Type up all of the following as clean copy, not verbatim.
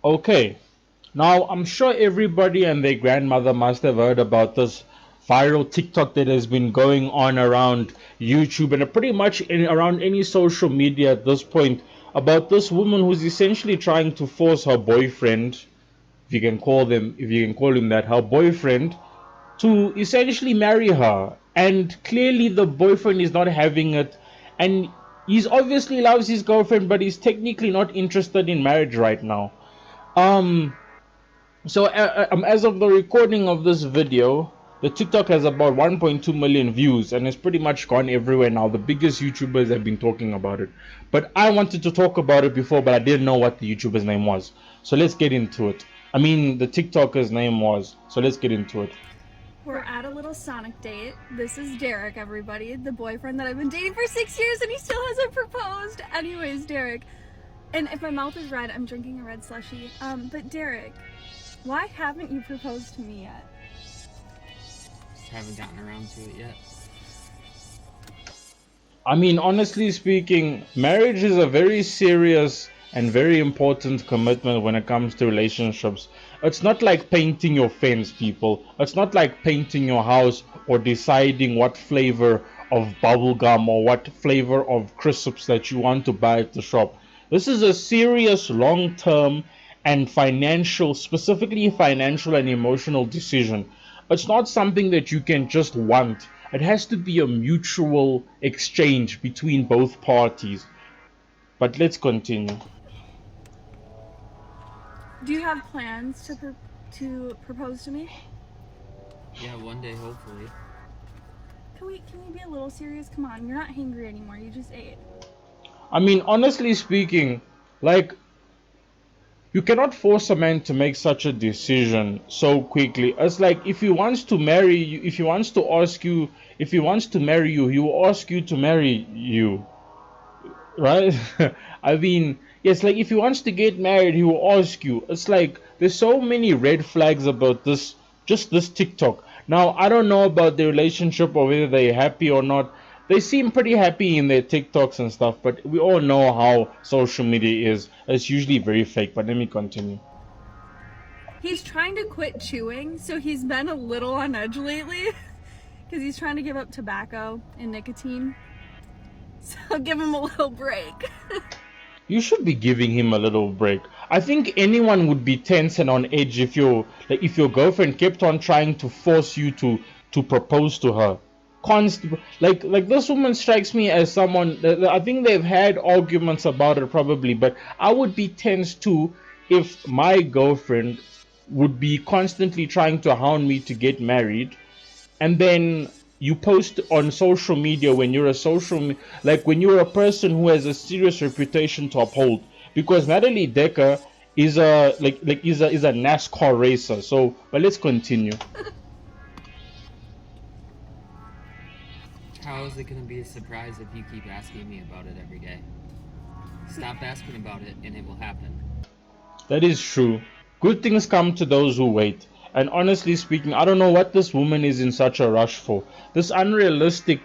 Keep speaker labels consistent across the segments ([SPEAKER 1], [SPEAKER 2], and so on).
[SPEAKER 1] Okay, now I'm sure everybody and their grandmother must have heard about this viral TikTok that has been going on around YouTube and pretty much around any social media at this point about this woman who's essentially trying to force her boyfriend, if you can call him that, her boyfriend, to essentially marry her. And clearly the boyfriend is not having it, and he's obviously loves his girlfriend, but he's technically not interested in marriage right now. Um, as of the recording of this video, the TikTok has about 1.2 million views and it's pretty much gone everywhere now. The biggest YouTubers have been talking about it. But I wanted to talk about it before, but I didn't know what the YouTuber's name was. So let's get into it. I mean, the TikToker's name was. So let's get into it.
[SPEAKER 2] We're at a little Sonic date. This is Derek, everybody, the boyfriend that I've been dating for 6 years and he still hasn't proposed. Anyways, Derek, and if my mouth is red, I'm drinking a red slushie. But Derek, why haven't you proposed to me yet?
[SPEAKER 3] Just haven't gotten around to it yet.
[SPEAKER 1] I mean, honestly speaking, marriage is a very serious and very important commitment when it comes to relationships. It's not like painting your fence, people. It's not like painting your house or deciding what flavor of bubblegum or what flavor of crisps that you want to buy at the shop. This is a serious long term and financial, specifically financial and emotional decision. It's not something that you can just want. It has to be a mutual exchange between both parties. But let's continue.
[SPEAKER 2] Do you have plans to propose to me?
[SPEAKER 3] Yeah, one day, hopefully.
[SPEAKER 2] Can we be a little serious? Come on, you're not hangry anymore. You just ate.
[SPEAKER 1] I mean, honestly speaking, like, you cannot force a man to make such a decision so quickly. It's like if he wants to marry you, if he wants to ask you, if he wants to marry you, he will ask you to marry you, right? I mean, yes, like if he wants to get married, he will ask you. It's like there's so many red flags about this, just this TikTok. Now, I don't know about their relationship or whether they're happy or not. They seem pretty happy in their TikToks and stuff, but we all know how social media is. It's usually very fake, but let me continue.
[SPEAKER 2] He's trying to quit chewing, so he's been a little on edge lately because he's trying to give up tobacco and nicotine. So give him a little break.
[SPEAKER 1] You should be giving him a little break. I think anyone would be tense and on edge if your girlfriend kept on trying to force you to propose to her. Like this woman strikes me as someone I think they've had arguments about it probably, but I would be tense too if my girlfriend would be constantly trying to hound me to get married, and then you post on social media when you're a like when you're a person who has a serious reputation to uphold, because Natalie Decker is a is a NASCAR racer. So but let's continue.
[SPEAKER 3] How is it going to be a surprise if you keep asking me about it every day? Stop asking about it and it will happen.
[SPEAKER 1] That is true. Good things come to those who wait. And honestly speaking, I don't know what this woman is in such a rush for. This unrealistic,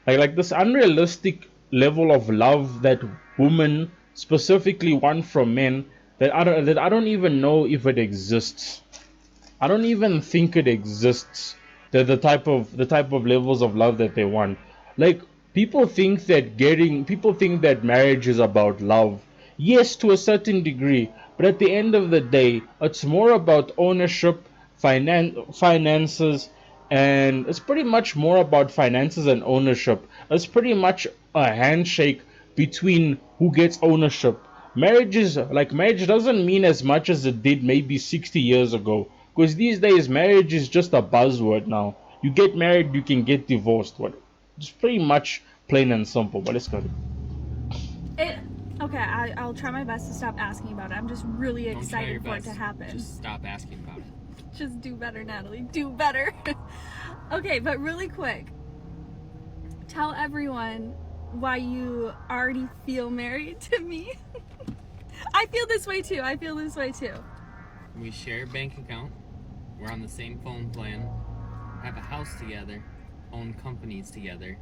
[SPEAKER 1] like this unrealistic level of love that women specifically want from men, that I don't even know if it exists. I don't even think it exists. The type of levels of love that they want. Like people think that marriage is about love. Yes, to a certain degree, but at the end of the day, it's more about ownership, finances, and it's pretty much more about finances and ownership. It's pretty much a handshake between who gets ownership. Marriage doesn't mean as much as it did maybe 60 years ago, because these days marriage is just a buzzword now. You get married, you can get divorced. What? It's pretty much plain and simple. But let's go.
[SPEAKER 2] Okay, I'll try my best to stop asking about it. I'm just really
[SPEAKER 3] Don't try your
[SPEAKER 2] excited for it
[SPEAKER 3] best.
[SPEAKER 2] to happen.
[SPEAKER 3] Just stop asking about it.
[SPEAKER 2] Just do better, Natalie. Do better. Okay, but really quick, tell everyone why you already feel married to me. I feel this way too.
[SPEAKER 3] We share a bank account. We're on the same phone plan. Have a house together. Own companies together.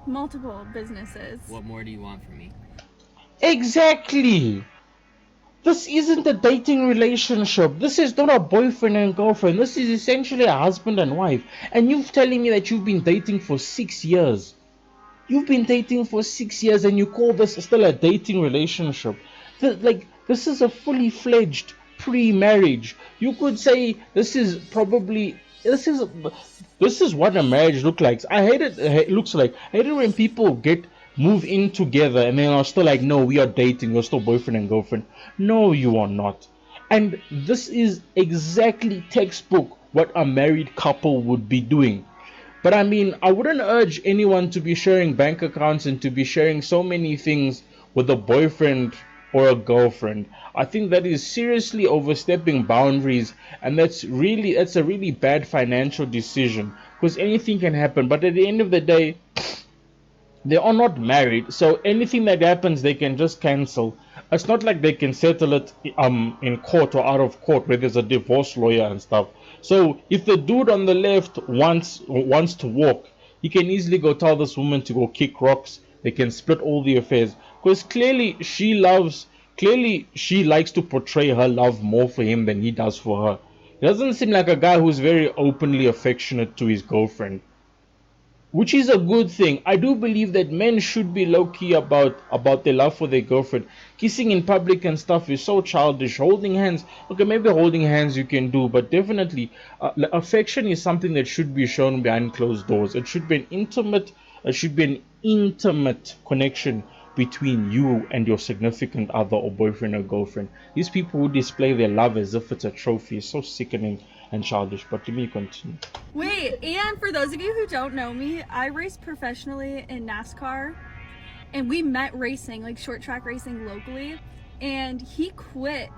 [SPEAKER 2] Multiple businesses.
[SPEAKER 3] What more do you want from me?
[SPEAKER 1] Exactly. This isn't a dating relationship. This is not a boyfriend and girlfriend. This is essentially a husband and wife. And you're telling me that you've been dating for 6 years. You've been dating for 6 years and you call this still a dating relationship. This is a fully fledged pre-marriage. You could say this is what a marriage looks like. I hate it. It looks like I hate it when people move in together and then are still like, no, we are dating. We're still boyfriend and girlfriend. No, you are not. And this is exactly textbook what a married couple would be doing. But I mean, I wouldn't urge anyone to be sharing bank accounts and to be sharing so many things with a boyfriend or a girlfriend. I think that is seriously overstepping boundaries, and that's a really bad financial decision because anything can happen. But at the end of the day, they are not married, so anything that happens they can just cancel. It's not like they can settle it in court or out of court where there's a divorce lawyer and stuff. So if the dude on the left wants to walk, he can easily go tell this woman to go kick rocks. They can split all the affairs because clearly she likes to portray her love more for him than he does for her. He doesn't seem like a guy who's very openly affectionate to his girlfriend, which is a good thing. I do believe that men should be low key about their love for their girlfriend. Kissing in public and stuff is so childish. Holding hands, okay, maybe holding hands you can do, but definitely affection is something that should be shown behind closed doors. It should be an intimate connection between you and your significant other or boyfriend or girlfriend. These people who display their love as if it's a trophy is so sickening and childish. But let me continue.
[SPEAKER 2] Wait, and for those of you who don't know me, I race professionally in NASCAR, and we met racing, like short track racing locally, and he quit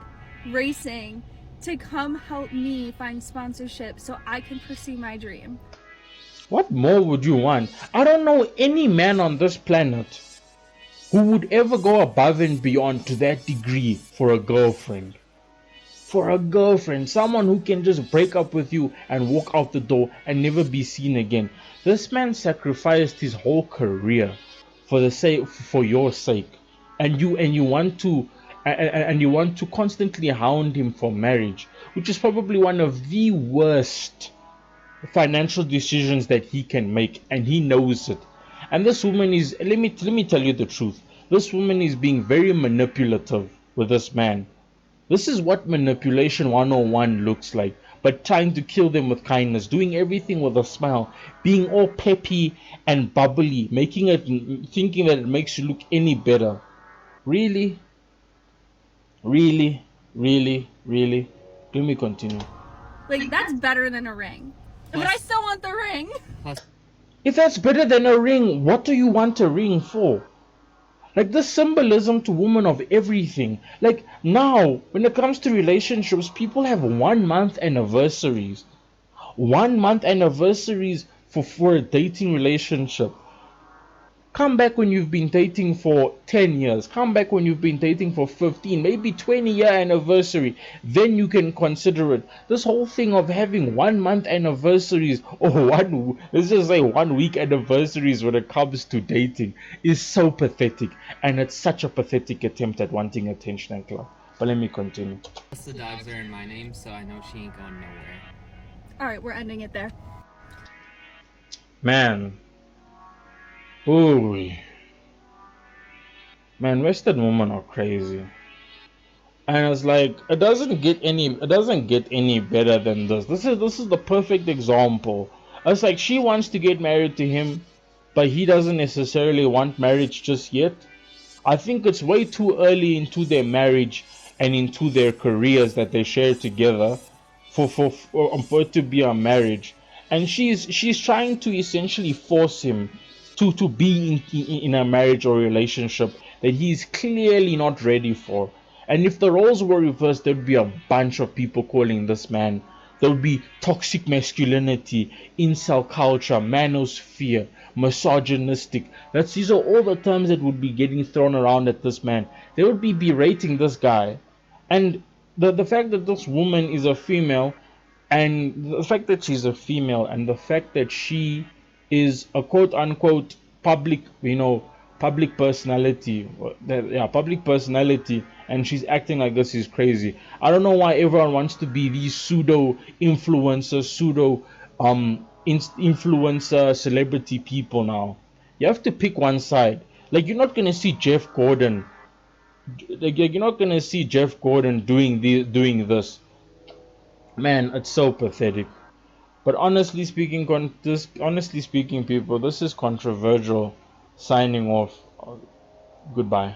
[SPEAKER 2] racing to come help me find sponsorship so I can pursue my dream.
[SPEAKER 1] What more would you want? I don't know any man on this planet who would ever go above and beyond to that degree for a girlfriend. For a girlfriend, someone who can just break up with you and walk out the door and never be seen again. This man sacrificed his whole career for your sake, and you want to constantly hound him for marriage, which is probably one of the worst financial decisions that he can make, and he knows it. And this woman is, let me tell you the truth, this woman is being very manipulative with this man. This is what manipulation 101 looks like, but trying to kill them with kindness, doing everything with a smile, being all peppy and bubbly, thinking that it makes you look any better. Really? Really? Really? Really? Let me continue.
[SPEAKER 2] Like, that's better than a ring. But I still want the ring.
[SPEAKER 1] If that's better than a ring, what do you want a ring for? Like, the symbolism to women of everything. Like, now, when it comes to relationships, people have 1 month anniversaries. 1 month anniversaries for a dating relationship. Come back when you've been dating for 10 years. Come back when you've been dating for 15, maybe 20-year anniversary. Then you can consider it. This whole thing of having 1 month anniversaries or let's just say 1 week anniversaries when it comes to dating is so pathetic. And it's such a pathetic attempt at wanting attention and love. But let me continue.
[SPEAKER 3] Plus the dogs are in my name, so I know she ain't going nowhere.
[SPEAKER 2] Alright, we're ending it there.
[SPEAKER 1] Man. Ooh. Man, Western women are crazy. And it's like it doesn't get any better than this. This is the perfect example. It's like she wants to get married to him, but he doesn't necessarily want marriage just yet. I think it's way too early into their marriage and into their careers that they share together for it to be a marriage. And she's trying to essentially force him to be in a marriage or relationship that he's clearly not ready for. And if the roles were reversed, there'd be a bunch of people calling this man. There would be toxic masculinity, incel culture, manosphere, misogynistic. These are all the terms that would be getting thrown around at this man. They would be berating this guy. And the fact that this woman is a female, and the fact that she's a female, and the fact that she is a quote unquote public public personality. Yeah, public personality, and she's acting like this is crazy. I don't know why everyone wants to be these pseudo influencers, pseudo influencer celebrity people now. You have to pick one side. Like you're not gonna see Jeff Gordon. Like you're not gonna see Jeff Gordon doing this. Man, it's so pathetic. But honestly speaking, people, this is controversial. Signing off. Goodbye.